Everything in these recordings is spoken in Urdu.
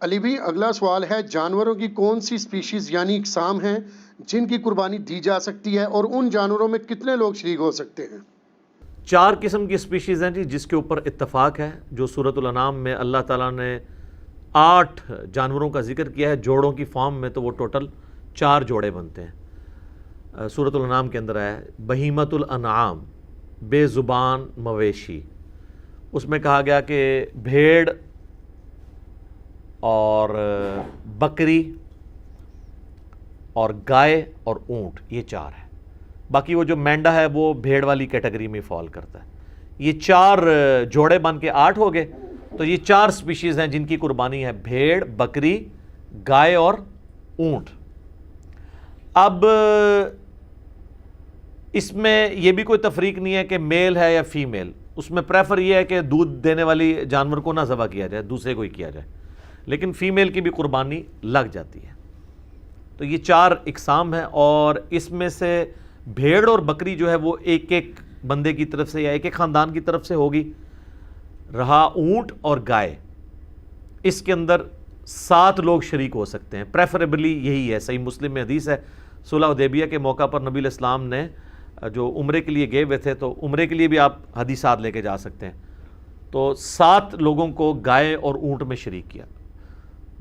علی بھی اگلا سوال ہے، جانوروں کی کون سی سپیشیز یعنی اقسام ہیں جن کی قربانی دی جا سکتی ہے، اور ان جانوروں میں کتنے لوگ شریک ہو سکتے ہیں؟ 4 قسم کی سپیشیز ہیں جی، جس کے اوپر اتفاق ہے، جو سورۃ الانعام میں اللہ تعالیٰ نے 8 جانوروں کا ذکر کیا ہے جوڑوں کی فارم میں، تو وہ ٹوٹل 4 جوڑے بنتے ہیں۔ سورۃ الانعام کے اندر ہے بہیمۃ الانعام، بے زبان مویشی، اس میں کہا گیا کہ بھیڑ اور بکری اور گائے اور اونٹ، یہ 4 ہے۔ باقی وہ جو مینڈا ہے وہ بھیڑ والی کیٹیگری میں فال کرتا ہے۔ یہ 4 جوڑے بن کے 8 ہو گئے، تو یہ 4 سپیشیز ہیں جن کی قربانی ہے، بھیڑ، بکری، گائے اور اونٹ۔ اب اس میں یہ بھی کوئی تفریق نہیں ہے کہ میل ہے یا فیمیل، اس میں پریفر یہ ہے کہ دودھ دینے والی جانور کو نہ ذبح کیا جائے، دوسرے کو ہی کیا جائے، لیکن فیمیل کی بھی قربانی لگ جاتی ہے۔ تو یہ 4 اقسام ہیں، اور اس میں سے بھیڑ اور بکری جو ہے وہ ایک ایک بندے کی طرف سے یا ایک ایک خاندان کی طرف سے ہوگی۔ رہا اونٹ اور گائے، اس کے اندر 7 لوگ شریک ہو سکتے ہیں، پریفریبلی یہی ہے۔ صحیح مسلم میں حدیث ہے، صلح حدیبیہ کے موقع پر نبی علیہ السلام نے جو عمرے کے لیے گئے ہوئے تھے، تو عمرے کے لیے بھی آپ حدیثات لے کے جا سکتے ہیں، تو 7 لوگوں کو گائے اور اونٹ میں شریک کیا۔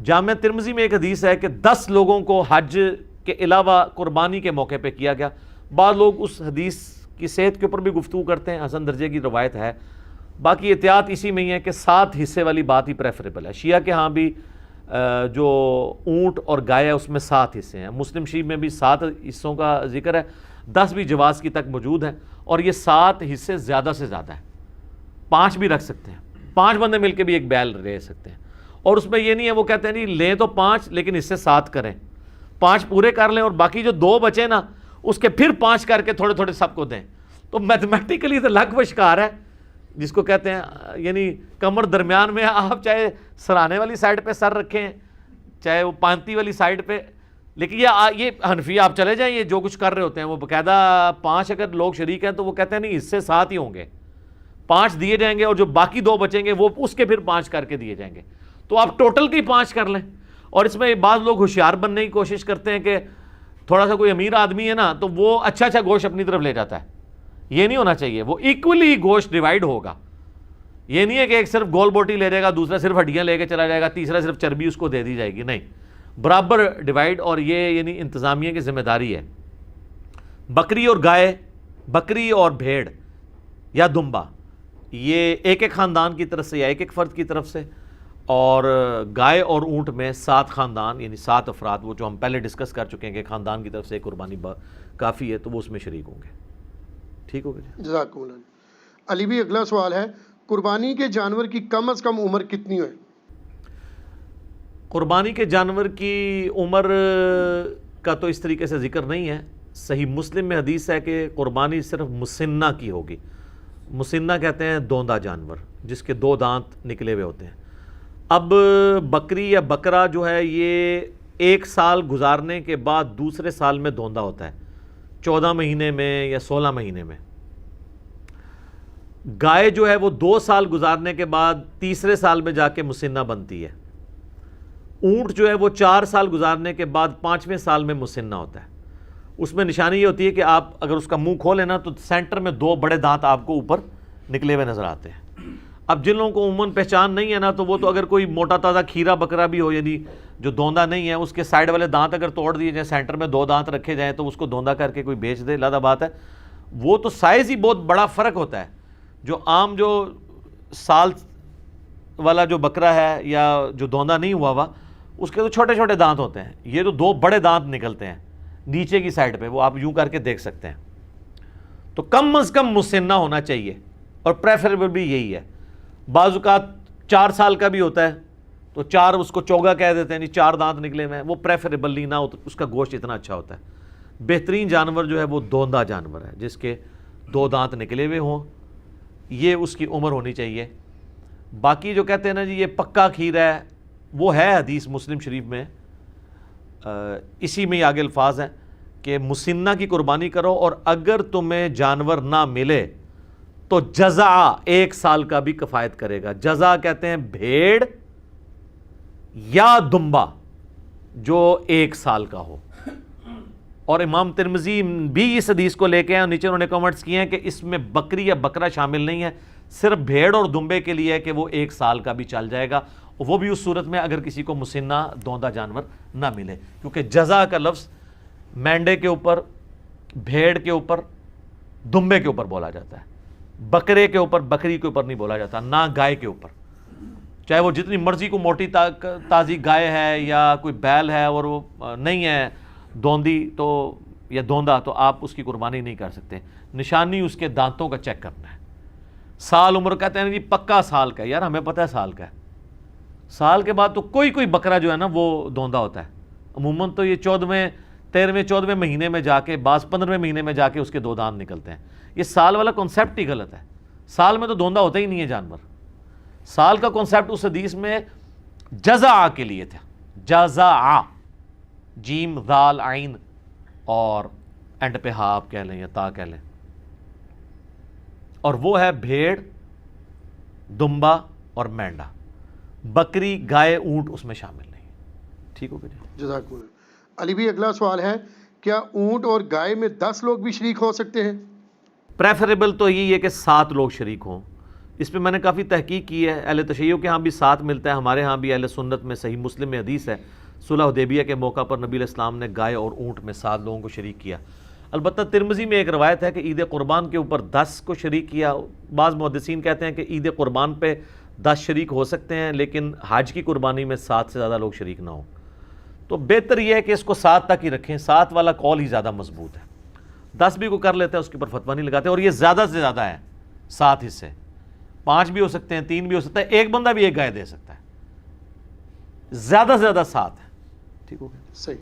جامع ترمذی میں ایک حدیث ہے کہ 10 لوگوں کو حج کے علاوہ قربانی کے موقع پہ کیا گیا۔ بعض لوگ اس حدیث کی صحت کے اوپر بھی گفتگو کرتے ہیں، حسن درجے کی روایت ہے، باقی احتیاط اسی میں ہی ہے کہ 7 حصے والی بات ہی پریفریبل ہے۔ شیعہ کے ہاں بھی جو اونٹ اور گائے ہے اس میں 7 حصے ہیں، مسلم شریف میں بھی 7 حصوں کا ذکر ہے، 10 بھی جواز کی تک موجود ہیں، اور یہ 7 حصے زیادہ سے زیادہ ہیں، 5 بھی رکھ سکتے ہیں، 5 بندے مل کے بھی ایک بیل لے سکتے ہیں۔ اور اس میں یہ نہیں ہے وہ کہتے ہیں نہیں لیں تو 5 لیکن اس سے 7 کریں، 5 پورے کر لیں اور باقی جو 2 بچے نا اس کے پھر 5 کر کے تھوڑے تھوڑے سب کو دیں، تو میتھمیٹیکلی تو لگ و شکار ہے، جس کو کہتے ہیں یعنی کمر درمیان میں، آپ چاہے سرانے والی سائڈ پہ سر رکھیں چاہے وہ پانتی والی سائڈ پہ، لیکن یہ حنفی آپ چلے جائیں، یہ جو کچھ کر رہے ہوتے ہیں وہ باقاعدہ 5 اگر لوگ شریک ہیں تو وہ کہتے ہیں نہیں اس سے 7 ہی ہوں گے، 5 دیے جائیں گے اور جو باقی 2 بچیں گے وہ اس کے پھر 5 کر کے دیے جائیں گے، تو آپ ٹوٹل کی 5 کر لیں۔ اور اس میں بعض لوگ ہوشیار بننے کی کوشش کرتے ہیں کہ تھوڑا سا کوئی امیر آدمی ہے نا تو وہ اچھا گوشت اپنی طرف لے جاتا ہے، یہ نہیں ہونا چاہیے، وہ ایکولی گوشت ڈیوائیڈ ہوگا، یہ نہیں ہے کہ ایک صرف گول بوٹی لے جائے گا، دوسرا صرف ہڈیاں لے کے چلا جائے گا، تیسرا صرف چربی اس کو دے دی جائے گی، نہیں، برابر ڈیوائیڈ، اور یہ یعنی انتظامیہ کی ذمہ داری ہے۔ بکری اور گائے، بکری اور بھیڑ یا دمبا، یہ ایک ایک خاندان کی طرف سے یا ایک ایک فرد کی طرف سے، اور گائے اور اونٹ میں 7 خاندان یعنی 7 افراد، وہ جو ہم پہلے ڈسکس کر چکے ہیں کہ خاندان کی طرف سے قربانی کافی ہے تو وہ اس میں شریک ہوں گے۔ ٹھیک ہو گیا جزاکم اللہ۔ علی بھی اگلا سوال ہے، قربانی کے جانور کی کم از کم عمر کتنی ہے؟ قربانی کے جانور کی عمر کا تو اس طریقے سے ذکر نہیں ہے، صحیح مسلم میں حدیث ہے کہ قربانی صرف مسنہ کی ہوگی۔ مسنہ کہتے ہیں دوندا جانور جس کے 2 دانت نکلے ہوئے ہوتے ہیں۔ اب بکری یا بکرا جو ہے یہ 1 سال گزارنے کے بعد دوسرے سال میں دوندا ہوتا ہے، 14 مہینے میں یا 16 مہینے میں۔ گائے جو ہے وہ 2 سال گزارنے کے بعد تیسرے سال میں جا کے مسنہ بنتی ہے۔ اونٹ جو ہے وہ 4 سال گزارنے کے بعد 5ویں سال میں مسنہ ہوتا ہے۔ اس میں نشانی یہ ہوتی ہے کہ آپ اگر اس کا منہ کھولیں نا تو سینٹر میں 2 بڑے دانت آپ کو اوپر نکلے ہوئے نظر آتے ہیں۔ اب جن لوگوں کو عموماً پہچان نہیں ہے نا تو وہ تو اگر کوئی موٹا تازہ کھیرا بکرا بھی ہو یعنی جو دوندا نہیں ہے، اس کے سائڈ والے دانت اگر توڑ دیے جائیں، سینٹر میں 2 دانت رکھے جائیں تو اس کو دوندا کر کے کوئی بیچ دے، لادہ بات ہے۔ وہ تو سائز ہی بہت بڑا فرق ہوتا ہے، جو عام جو سال والا جو بکرا ہے یا جو دوندا نہیں ہوا ہوا اس کے تو چھوٹے چھوٹے دانت ہوتے ہیں، یہ تو 2 بڑے دانت نکلتے ہیں نیچے کی سائڈ پہ، وہ آپ یوں کر کے دیکھ سکتے ہیں۔ تو کم از کم مسنہ ہونا چاہیے، اور پریفریبل بھی یہی ہے۔ بعض اوقات 4 سال کا بھی ہوتا ہے تو 4 اس کو چوگا کہہ دیتے ہیں، 4 دانت نکلے ہوئے ہیں، وہ پریفریبلی نہ ہو، اس کا گوشت اتنا اچھا ہوتا ہے۔ بہترین جانور جو ہے وہ دوندا جانور ہے جس کے 2 دانت نکلے ہوئے ہوں، یہ اس کی عمر ہونی چاہیے۔ باقی جو کہتے ہیں نا جی یہ پکا کھیر ہے، وہ ہے حدیث مسلم شریف میں، اسی میں آگے الفاظ ہیں کہ مسنہ کی قربانی کرو، اور اگر تمہیں جانور نہ ملے تو جزع 1 سال کا بھی کفایت کرے گا۔ جزع کہتے ہیں بھیڑ یا دمبا جو 1 سال کا ہو. اور امام ترمذی بھی اس حدیث کو لے کے ہیں اور نیچے انہوں نے کمنٹس کیے ہیں کہ اس میں بکری یا بکرا شامل نہیں ہے, صرف بھیڑ اور دمبے کے لیے ہے کہ وہ 1 سال کا بھی چل جائے گا, وہ بھی اس صورت میں اگر کسی کو مسنہ دوندا جانور نہ ملے, کیونکہ جزا کا لفظ مینڈے کے اوپر, بھیڑ کے اوپر, دمبے کے اوپر بولا جاتا ہے, بکرے کے اوپر, بکری کے اوپر نہیں بولا جاتا, نہ گائے کے اوپر, چاہے وہ جتنی مرضی کو موٹی تازی گائے ہے یا کوئی بیل ہے اور وہ نہیں ہے دوندی تو یا دوندا, تو آپ اس کی قربانی نہیں کر سکتے. نشانی اس کے دانتوں کا چیک کرنا ہے. سال عمر کہتے ہیں جی پکا سال کا ہے, یار ہمیں پتہ ہے سال کا ہے, سال کے بعد تو کوئی بکرا جو ہے نا وہ دوندا ہوتا ہے. عموماً تو یہ 14ویں 13ویں 14ویں مہینے میں جا کے, بعض 15ویں مہینے میں جا کے اس کے 2 دانت نکلتے ہیں. یہ سال والا کانسیپٹ ہی غلط ہے. سال میں تو دوندا ہوتا ہی نہیں ہے جانور. سال کا کانسیپٹ اس حدیث میں جزع کے لیے تھا, جزع, جیم ذال عین اور اینڈ پہ ہا آپ کہہ لیں یا تا کہہ لیں, اور وہ ہے بھیڑ, دمبا اور مینڈا. بکری, گائے, اونٹ اس میں شامل نہیں. ٹھیک ہو گیا جی, جزاک اللہ. علی بھائی اگلا سوال ہے, کیا اونٹ اور گائے میں 10 لوگ بھی شریک ہو سکتے ہیں؟ پریفریبل تو یہی ہے کہ 7 لوگ شریک ہوں. اس پہ میں نے کافی تحقیق کی ہے. اہل تشیع کے ہاں بھی 7 ملتا ہے, ہمارے ہاں بھی اہل سنت میں صحیح مسلم میں حدیث ہے, صلح حدیبیہ کے موقع پر نبی علیہ السلام نے گائے اور اونٹ میں 7 لوگوں کو شریک کیا. البتہ ترمذی میں ایک روایت ہے کہ عید قربان کے اوپر 10 کو شریک کیا. بعض محدثین کہتے ہیں کہ عید قربان پہ 10 شریک ہو سکتے ہیں, لیکن حج کی قربانی میں 7 سے زیادہ لوگ شریک نہ ہوں. تو بہتر یہ ہے کہ اس کو 7 تک ہی رکھیں, 7 والا قول ہی زیادہ مضبوط ہے. 10 بھی کو کر لیتا ہے اس کے اوپر فتویٰ نہیں لگاتے, اور یہ زیادہ سے زیادہ ہے 7 حصے. 5 بھی ہو سکتے ہیں, 3 بھی ہو سکتا ہے, ایک بندہ بھی ایک گائے دے سکتا ہے, زیادہ سے زیادہ 7 ہے. ٹھیک ہو گیا, صحیح.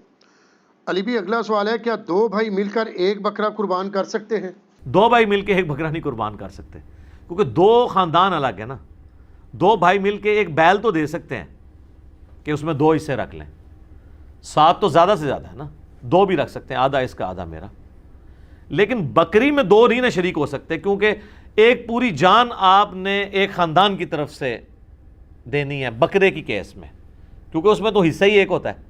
علی بھی اگلا سوال ہے, کیا 2 بھائی مل کر ایک بکرا قربان کر سکتے ہیں؟ 2 بھائی مل کے ایک بکرا نہیں قربان کر سکتے, کیونکہ 2 خاندان الگ ہے نا. 2 بھائی مل کے ایک بیل تو دے سکتے ہیں کہ اس میں 2 حصے رکھ لیں. 7 تو زیادہ سے زیادہ ہے نا, 2 بھی رکھ سکتے ہیں, آدھا اس کا آدھا میرا. لیکن بکری میں 2 نہیں نہ شریک ہو سکتے, کیونکہ ایک پوری جان آپ نے ایک خاندان کی طرف سے دینی ہے بکرے کی کیس میں, کیونکہ اس میں تو حصہ ہی ایک ہوتا ہے.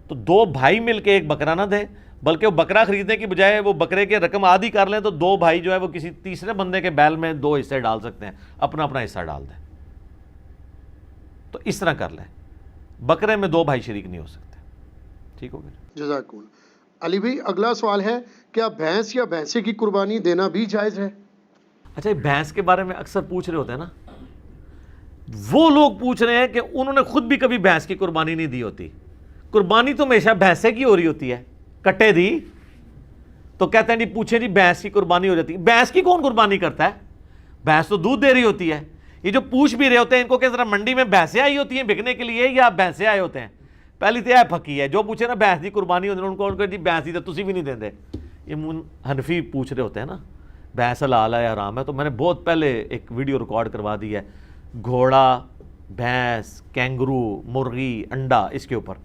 تو 2 بھائی مل کے ایک بکرا نہ دیں, بلکہ وہ بکرا خریدنے کی بجائے وہ بکرے کے رقم آدھی کر لیں, تو 2 بھائی جو ہے وہ کسی تیسرے بندے کے بیل میں 2 حصے ڈال سکتے ہیں, اپنا اپنا حصہ ڈال دیں. تو اس طرح کر لیں, بکرے میں 2 بھائی شریک نہیں ہو سکتے. ٹھیک ہو گیا, جزاک اللہ. علی بھائی اگلا سوال ہے, کیا بھینس یا بھینسے کی قربانی دینا بھی جائز ہے؟ اچھا, بھینس کے بارے میں اکثر پوچھ رہے ہوتے ہیں نا, وہ لوگ پوچھ رہے ہیں کہ انہوں نے خود بھی کبھی بھینس کی قربانی نہیں دی ہوتی. قربانی تو ہمیشہ بھینسے کی ہو رہی ہوتی ہے, کٹے دی تو کہتے ہیں جی پوچھیں جی بھینس کی قربانی ہو جاتی ہے. بھینس کی کون قربانی کرتا ہے؟ بھینس تو دودھ دے رہی ہوتی ہے. یہ جو پوچھ بھی رہے ہوتے ہیں ان کو کہ ذرا منڈی میں بھینسیں آئی ہوتی ہیں بکنے کے لیے یا بھینسیں آئے ہوتے ہیں؟ پہلی تو یہ پھکی ہے, جو پوچھے نا بھینس کی قربانی ہوتی ہے ان کو جی بھینس دی تو تسی بھی نہیں دیں دے. یہ حنفی پوچھ رہے ہوتے ہیں نا بھینس حلال ہے یا حرام ہے. تو میں نے بہت پہلے ایک ویڈیو ریکارڈ کروا دی ہے, گھوڑا, بھینس, کینگرو, مرغی, انڈا, اس کے اوپر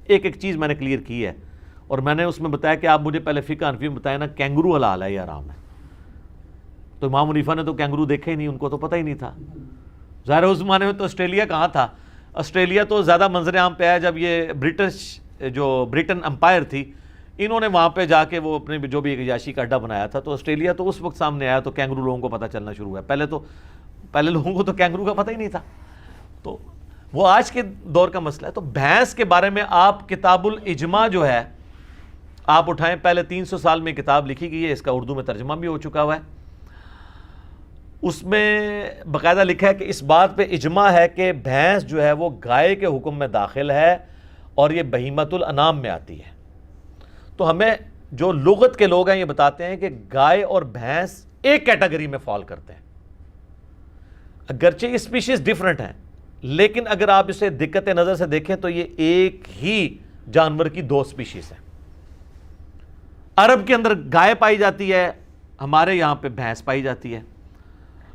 ایک ایک چیز میں نے کلیئر کی ہے. اور میں نے اس میں بتایا کہ آپ مجھے پہلے فقہ حنفی میں بتایا نا کینگرو حلال ہے یا حرام ہے. تو امام حنیفہ نے تو کینگرو دیکھے ہی نہیں, ان کو تو پتہ ہی نہیں تھا. ظاہر اس زمانے میں تو آسٹریلیا کہاں تھا, آسٹریلیا تو زیادہ منظر عام پہ آیا جب یہ برٹن امپائر تھی, انہوں نے وہاں پہ جا کے وہ اپنے جو بھی ایک عیاشی کا اڈا بنایا تھا, تو آسٹریلیا تو اس وقت سامنے آیا تو کینگرو لوگوں کو پتہ چلنا شروع ہوا. پہلے لوگوں کو تو کینگرو کا پتہ ہی نہیں تھا. تو وہ آج کے دور کا مسئلہ ہے. تو بھینس کے بارے میں آپ کتاب الاجماع جو ہے آپ اٹھائیں, پہلے 300 سال میں کتاب لکھی گئی ہے, اس کا اردو میں ترجمہ بھی ہو چکا ہوا ہے. اس میں باقاعدہ لکھا ہے کہ اس بات پہ اجماع ہے کہ بھینس جو ہے وہ گائے کے حکم میں داخل ہے اور یہ بہیمۃ الانام میں آتی ہے. تو ہمیں جو لغت کے لوگ ہیں یہ بتاتے ہیں کہ گائے اور بھینس ایک کیٹیگری میں فال کرتے ہیں. اگرچہ یہ اسپیشیز ڈیفرنٹ ہیں, لیکن اگر آپ اسے دقت نظر سے دیکھیں تو یہ ایک ہی جانور کی 2 اسپیشیز ہیں. عرب کے اندر گائے پائی جاتی ہے, ہمارے یہاں پہ بھینس پائی جاتی ہے.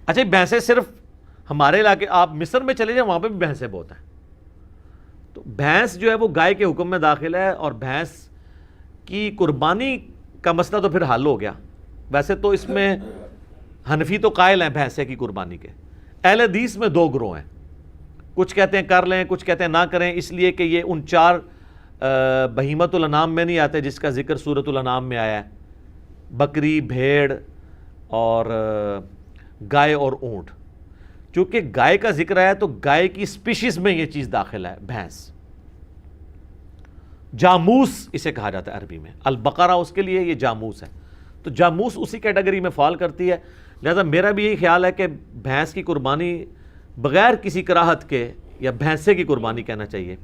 اچھا, بھینسیں صرف ہمارے علاقے, آپ مصر میں چلے جائیں وہاں پہ بھی بھینسیں بہت ہیں. تو بھینس جو ہے وہ گائے کے حکم میں داخل ہے, اور بھینس کی قربانی کا مسئلہ تو پھر حل ہو گیا. ویسے تو اس میں حنفی تو قائل ہیں بھینسے کی قربانی کے. اہل حدیث میں 2 گروہ ہیں, کچھ کہتے ہیں کر لیں، کچھ کہتے ہیں نہ کریں، اس لیے کہ یہ ان 4 بہیمت الانعام میں نہیں آتے جس کا ذکر سورۃ الانعام میں آیا ہے، بکری، بھیڑ اور گائے اور اونٹ۔ چونکہ گائے کا ذکر آیا تو گائے کی سپیشیز میں یہ چیز داخل ہے، بھینس، جاموس اسے کہا جاتا ہے عربی میں، البقرہ اس کے لیے یہ جاموس ہے، تو جاموس اسی کیٹیگری میں فال کرتی ہے۔ لہذا میرا بھی یہی خیال ہے کہ بھینس کی قربانی بغیر کسی کراہت کے، یا بھینسے کی قربانی کہنا چاہیے،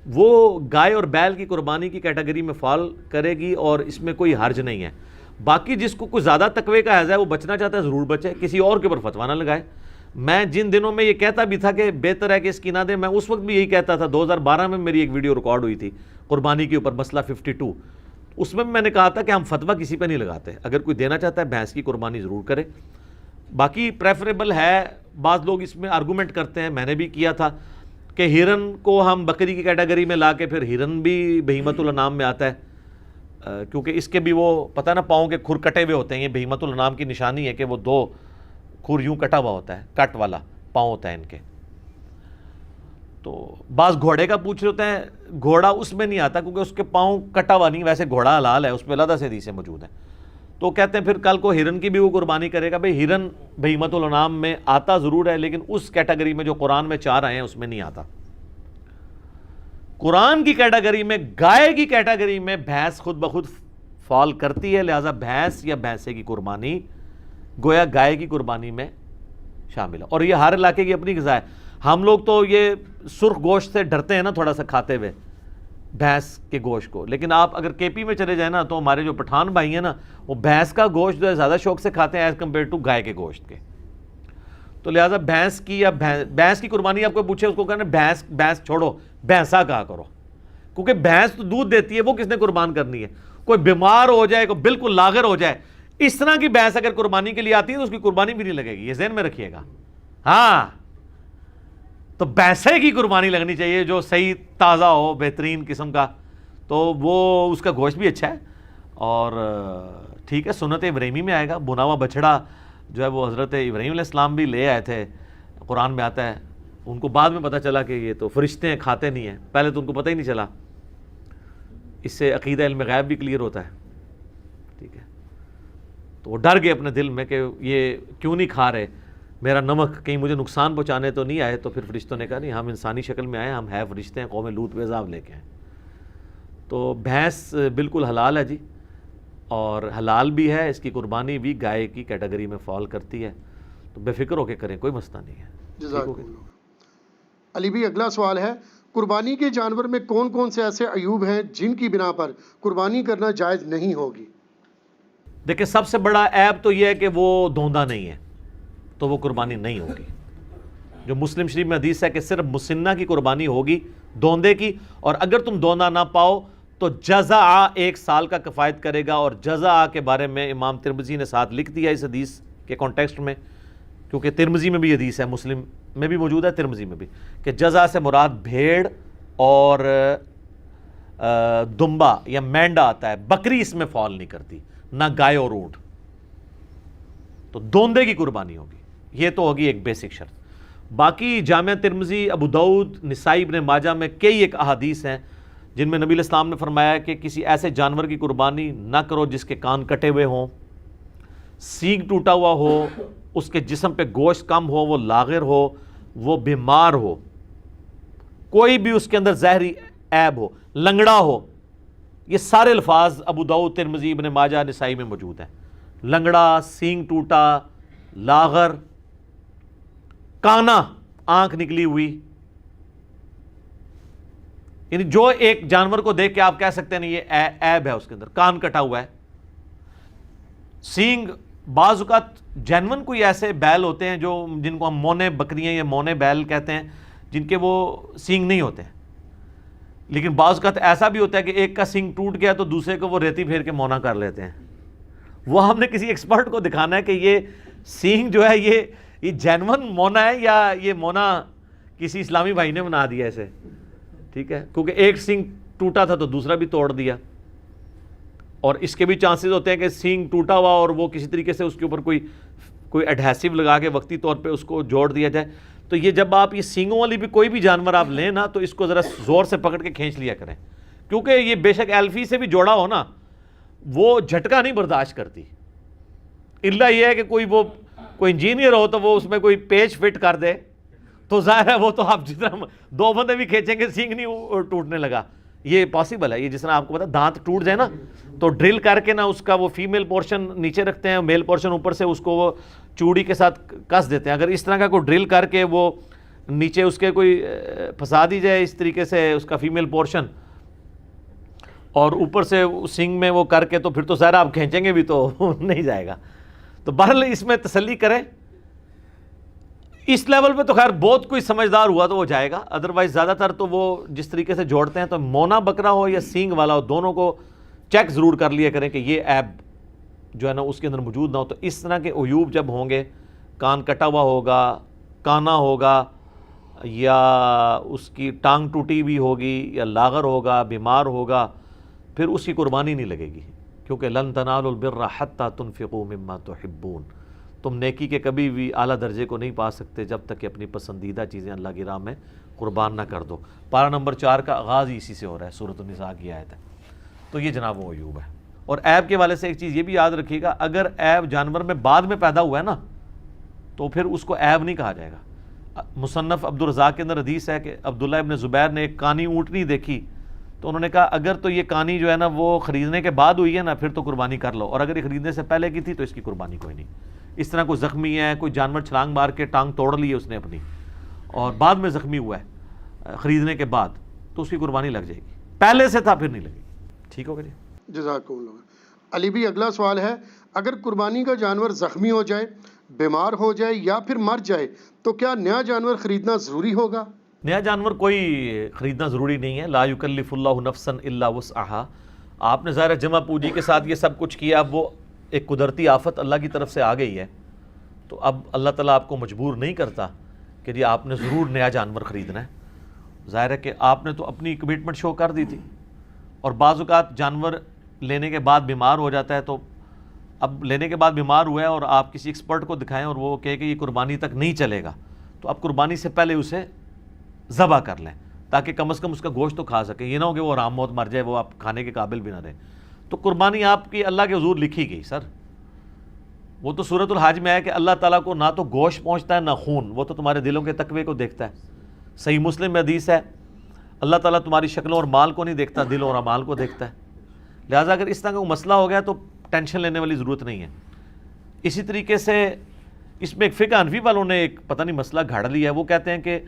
وہ گائے اور بیل کی قربانی کی کیٹیگری میں فال کرے گی، اور اس میں کوئی حرج نہیں ہے۔ باقی جس کو کوئی زیادہ تقوی کا حیض ہے وہ بچنا چاہتا ہے ضرور بچے، کسی اور کے اوپر فتویٰ نہ لگائے۔ میں جن دنوں میں یہ کہتا بھی تھا کہ بہتر ہے کہ اس کی نہ دیں، میں اس وقت بھی یہی کہتا تھا۔ 2012 میں میری ایک ویڈیو ریکارڈ ہوئی تھی قربانی کے اوپر، مسئلہ 52، اس میں نے کہا تھا کہ ہم فتویٰ کسی پہ نہیں لگاتے، اگر کوئی دینا چاہتا ہے بھینس کی قربانی ضرور کرے۔ باقی پریفریبل ہے، بعض لوگ اس میں آرگومنٹ کرتے ہیں، میں نے بھی کیا تھا کہ ہرن کو ہم بکری کی کیٹیگری میں لا کے، پھر ہرن بھی بہیمت الانعام میں آتا ہے، کیونکہ اس کے بھی وہ پتہ نہ پاؤں کے کھر کٹے ہوئے ہوتے ہیں۔ یہ بہیمت الانعام کی نشانی ہے کہ وہ 2 کھر یوں کٹا ہوا ہوتا ہے، کٹ والا پاؤں ہوتا ہے ان کے۔ تو بعض گھوڑے کا پوچھ رہے ہوتے ہیں، گھوڑا اس میں نہیں آتا کیونکہ اس کے پاؤں کٹا ہوا نہیں، ویسے گھوڑا حلال ہے، اس پہ علیحدہ سے حدیثیں موجود ہیں۔ تو کہتے ہیں پھر کل کو ہرن کی بھی وہ قربانی کرے گا۔ بھئی ہرن بہیمت الانعام میں آتا ضرور ہے، لیکن اس کیٹیگری میں جو قرآن میں 4 آئے ہیں اس میں نہیں آتا۔ قرآن کی کیٹیگری میں، گائے کی کیٹیگری میں بھینس خود بخود فال کرتی ہے، لہذا بھینس یا بھینسے کی قربانی گویا گائے کی قربانی میں شامل ہے۔ اور یہ ہر علاقے کی اپنی غذا ہے۔ ہم لوگ تو یہ سرخ گوشت سے ڈرتے ہیں نا تھوڑا سا کھاتے ہوئے، بھینس کے گوشت کو، لیکن آپ اگر کے پی میں چلے جائیں نا تو ہمارے جو پٹھان بھائی ہیں نا، وہ بھینس کا گوشت جو ہے زیادہ شوق سے کھاتے ہیں ایز کمپیئر ٹو گائے کے گوشت کے۔ تو لہٰذا بھینس کی یا بھینس کی قربانی آپ کو پوچھے، اس کو کہنا بھینس چھوڑو، بھینسا کہا کرو، کیونکہ بھینس تو دودھ دیتی ہے، وہ کس نے قربان کرنی ہے؟ کوئی بیمار ہو جائے، کوئی بالکل لاغر ہو جائے، اس طرح کی بھینس اگر قربانی کے لیے آتی ہے تو اس کی قربانی بھی نہیں لگے گی، یہ ذہن میں رکھیے گا۔ ہاں، تو بھینسے کی قربانی لگنی چاہیے جو صحیح تازہ ہو، بہترین قسم کا، تو وہ اس کا گوشت بھی اچھا ہے۔ اور ٹھیک ہے، سنت ابراہیمی میں آئے گا، بنا ہوا بچڑا جو ہے وہ حضرت ابراہیم علیہ السلام بھی لے آئے تھے، قرآن میں آتا ہے۔ ان کو بعد میں پتہ چلا کہ یہ تو فرشتے ہیں، کھاتے نہیں ہیں، پہلے تو ان کو پتہ ہی نہیں چلا۔ اس سے عقیدہ علم غیب بھی کلیئر ہوتا ہے، ٹھیک ہے۔ تو وہ ڈر گئے اپنے دل میں کہ یہ کیوں نہیں کھا رہے میرا نمک، کہیں مجھے نقصان پہنچانے تو نہیں آئے۔ تو پھر فرشتوں نے کہا نہیں، ہم انسانی شکل میں آئے، ہم ہے فرشتے ہیں، قوم لوط پہ عذاب لے کے آئے۔ تو بھینس بالکل حلال ہے جی، اور حلال بھی ہے، اس کی قربانی بھی گائے کی کیٹیگری میں فال کرتی ہے، تو بے فکر ہو کے کریں، کوئی مسئلہ نہیں ہے۔ جزاک اللہ۔ علی بھی اگلا سوال ہے، قربانی کے جانور میں کون کون سے ایسے عیوب ہیں جن کی بنا پر قربانی کرنا جائز نہیں ہوگی؟ دیکھیں، سب سے بڑا عیب تو یہ ہے کہ وہ دھوندا نہیں ہے، تو وہ قربانی نہیں ہوگی۔ جو مسلم شریف میں حدیث ہے کہ صرف مسنہ کی قربانی ہوگی، دوندے کی، اور اگر تم دوندا نہ پاؤ تو جزع 1 سال کا کفایت کرے گا۔ اور جزع کے بارے میں امام ترمذی نے ساتھ لکھ دیا اس حدیث کے کانٹیکسٹ میں، کیونکہ ترمذی میں بھی حدیث ہے، مسلم میں بھی موجود ہے، ترمذی میں بھی، کہ جزع سے مراد بھیڑ اور دمبا یا مینڈا آتا ہے، بکری اس میں فال نہیں کرتی، نہ گائے اور اونٹ، تو دوندے کی قربانی ہوگی۔ یہ تو ہوگی ایک بیسک شرط۔ باقی جامعہ ترمذی، ابو داؤد، نسائی، ابن ماجہ میں کئی ایک احادیث ہیں جن میں نبی علیہ السلام نے فرمایا کہ کسی ایسے جانور کی قربانی نہ کرو جس کے کان کٹے ہوئے ہوں، سینگ ٹوٹا ہوا ہو، اس کے جسم پہ گوشت کم ہو، وہ لاغر ہو، وہ بیمار ہو، کوئی بھی اس کے اندر زہری عیب ہو، لنگڑا ہو۔ یہ سارے الفاظ ابو داؤد، ترمذی، ابن ماجہ، نسائی میں موجود ہیں۔ لنگڑا، سینگ ٹوٹا، لاغر، کانا، آنکھ نکلی ہوئی، یعنی جو ایک جانور کو دیکھ کے آپ کہہ سکتے ہیں یہ عیب ہے اس کے اندر، کان کٹا ہوا ہے۔ سینگ، بعض اوقات جینون کوئی ایسے بیل ہوتے ہیں جو جن کو ہم مونے بکریاں یا مونے بیل کہتے ہیں، جن کے وہ سینگ نہیں ہوتے ہیں، لیکن بعض اوقات ایسا بھی ہوتا ہے کہ ایک کا سینگ ٹوٹ گیا تو دوسرے کو وہ ریتی پھیر کے مونا کر لیتے ہیں۔ وہ ہم نے کسی ایکسپرٹ کو دکھانا ہے کہ یہ سینگ جو ہے یہ جینون مونا ہے یا یہ مونا کسی اسلامی بھائی نے بنا دیا اسے، ٹھیک ہے، کیونکہ ایک سینگ ٹوٹا تھا تو دوسرا بھی توڑ دیا۔ اور اس کے بھی چانسز ہوتے ہیں کہ سینگ ٹوٹا ہوا اور وہ کسی طریقے سے اس کے اوپر کوئی ایڈہیسو لگا کے وقتی طور پہ اس کو جوڑ دیا جائے۔ تو یہ جب آپ یہ سینگوں والی بھی کوئی بھی جانور آپ لیں نا تو اس کو ذرا زور سے پکڑ کے کھینچ لیا کریں، کیونکہ یہ بے شک ایلفی سے بھی جوڑا ہو نا وہ جھٹکا نہیں برداشت کرتی، الا یہ ہے کہ کوئی انجینئر ہو تو وہ اس میں کوئی پیچ فٹ کر دے تو ظاہر ہے وہ تو آپ جتنا 2 بندے بھی کھینچیں گے سینگ نہیں ٹوٹنے لگا، یہ پاسبل ہے۔ یہ جس طرح آپ کو پتا دانت ٹوٹ جائے نا تو ڈرل کر کے نا اس کا وہ فیمیل پورشن نیچے رکھتے ہیں، میل پورشن اوپر سے اس کو وہ چوڑی کے ساتھ کس دیتے ہیں، اگر اس طرح کا کوئی ڈرل کر کے وہ نیچے اس کے کوئی پھنسا دی جائے اس طریقے سے اس کا فیمیل پورشن اور اوپر سے سنگ میں وہ کر کے تو پھر تو ظاہر آپ کھینچیں گے بھی تو نہیں جائے گا۔ تو بہرحال اس میں تسلی کریں، اس لیول پہ تو خیر بہت کوئی سمجھدار ہوا تو وہ جائے گا، ادروائز زیادہ تر تو وہ جس طریقے سے جوڑتے ہیں تو مونا بکرا ہو یا سینگ والا ہو دونوں کو چیک ضرور کر لیا کریں کہ یہ ایب جو ہے نا اس کے اندر موجود نہ ہو۔ تو اس طرح کے عیوب جب ہوں گے، کان کٹا ہوا ہوگا، کانا ہوگا، یا اس کی ٹانگ ٹوٹی بھی ہوگی، یا لاغر ہوگا، بیمار ہوگا، پھر اس کی قربانی نہیں لگے گی، کیونکہ لن تنالوا البر حتی تنفقوا مما تحبون، تم نیکی کے کبھی بھی اعلیٰ درجے کو نہیں پا سکتے جب تک کہ اپنی پسندیدہ چیزیں اللہ کی راہ میں قربان نہ کر دو۔ پارہ نمبر 4 کا آغاز ہی اسی سے ہو رہا ہے، سورۃ النساء کی آیت ہے۔ تو یہ جناب وہ عیوب ہے۔ اور عیب کے والے سے ایک چیز یہ بھی یاد رکھیے گا، اگر عیب جانور میں بعد میں پیدا ہوا ہے نا تو پھر اس کو عیب نہیں کہا جائے گا۔ مصنف عبدالرزاق کے اندر حدیث ہے کہ عبداللہ ابن زبیر نے ایک کانی اونٹنی دیکھی تو انہوں نے کہا اگر تو یہ کانی جو ہے نا وہ خریدنے کے بعد ہوئی ہے نا پھر تو قربانی کر لو، اور اگر یہ خریدنے سے پہلے کی تھی تو اس کی قربانی کوئی نہیں۔ اس طرح کوئی زخمی ہے، کوئی جانور چھلانگ مار کے ٹانگ توڑ لی ہے اس نے اپنی اور بعد میں زخمی ہوا ہے خریدنے کے بعد تو اس کی قربانی لگ جائے گی، پہلے سے تھا پھر نہیں لگے گی۔ ٹھیک ہوگا جی، جزاکم اللہ۔ علی بھی اگلا سوال ہے، اگر قربانی کا جانور زخمی ہو جائے، بیمار ہو جائے یا پھر مر جائے تو کیا نیا جانور خریدنا ضروری ہوگا؟ نیا جانور کوئی خریدنا ضروری نہیں ہے، لا یکلف اللہ نفسا الا وسعہا۔ آپ نے ظاہر جمع پوجی کے ساتھ یہ سب کچھ کیا، اب وہ ایک قدرتی آفت اللہ کی طرف سے آ گئی ہے تو اب اللہ تعالیٰ آپ کو مجبور نہیں کرتا کہ جی آپ نے ضرور نیا جانور خریدنا ہے۔ ظاہر ہے کہ آپ نے تو اپنی کمٹمنٹ شو کر دی تھی، اور بعض اوقات جانور لینے کے بعد بیمار ہو جاتا ہے تو اب لینے کے بعد بیمار ہوا ہے اور آپ کسی ایکسپرٹ کو دکھائیں اور وہ کہے کہ یہ قربانی تک نہیں چلے گا تو اب قربانی سے پہلے اسے ذبح کر لیں تاکہ کم از کم اس کا گوشت تو کھا سکیں، یہ نہ ہو کہ وہ آرام موت مر جائے، وہ آپ کھانے کے قابل بھی نہ رہیں۔ تو قربانی آپ کی اللہ کے حضور لکھی گئی سر، وہ تو سورۃ الحج میں ہے کہ اللہ تعالیٰ کو نہ تو گوشت پہنچتا ہے نہ خون، وہ تو تمہارے دلوں کے تقوی کو دیکھتا ہے۔ صحیح مسلم میں حدیث ہے اللہ تعالیٰ تمہاری شکلوں اور مال کو نہیں دیکھتا، دلوں اور اعمال کو دیکھتا ہے۔ لہٰذا اگر اس طرح کا کوئی مسئلہ ہو گیا تو ٹینشن لینے والی ضرورت نہیں ہے۔ اسی طریقے سے اس میں ایک فقہ حنفی والوں نے ایک پتہ نہیں مسئلہ گھاڑ لیا ہے، وہ کہتے ہیں کہ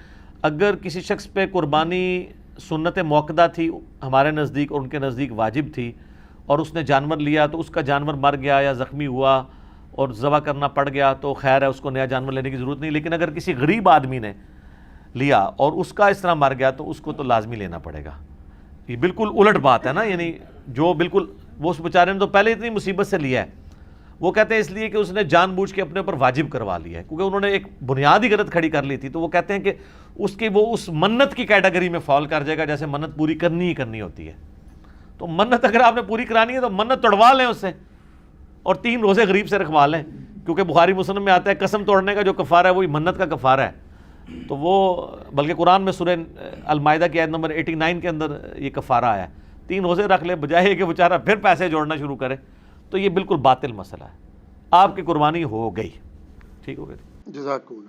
اگر کسی شخص پہ قربانی سنت موقدہ تھی ہمارے نزدیک اور ان کے نزدیک واجب تھی، اور اس نے جانور لیا تو اس کا جانور مر گیا یا زخمی ہوا اور ذبح کرنا پڑ گیا تو خیر ہے، اس کو نیا جانور لینے کی ضرورت نہیں۔ لیکن اگر کسی غریب آدمی نے لیا اور اس کا اس طرح مر گیا تو اس کو تو لازمی لینا پڑے گا۔ یہ بالکل الٹ بات ہے نا، یعنی جو بالکل وہ اس بیچارے نے تو پہلے اتنی مصیبت سے لیا ہے، وہ کہتے ہیں اس لیے کہ اس نے جان بوجھ کے اپنے اوپر واجب کروا لیا ہے، کیونکہ انہوں نے ایک بنیادی غلط کھڑی کر لی تھی، تو وہ کہتے ہیں کہ اس کی وہ اس منت کی کیٹیگری میں فال کر جائے گا جیسے منت پوری کرنی ہی کرنی ہوتی ہے۔ تو منت اگر آپ نے پوری کرانی ہے تو منت توڑوا لیں اس سے اور 3 روزے غریب سے رکھوا لیں، کیونکہ بخاری مسلم میں آتا ہے قسم توڑنے کا جو کفارہ ہے وہی منت کا کفارہ ہے۔ تو وہ بلکہ قرآن میں سورہ المائدہ کی آیت نمبر 89 کے اندر یہ کفارہ آیا ہے، 3 روزے رکھ لے بجائے کہ بیچارہ پھر پیسے جوڑنا شروع کرے، تو یہ بالکل باطل مسئلہ ہے۔ آپ کی قربانی ہو گئی، ٹھیک ہو گئی۔ جزاک اللہ۔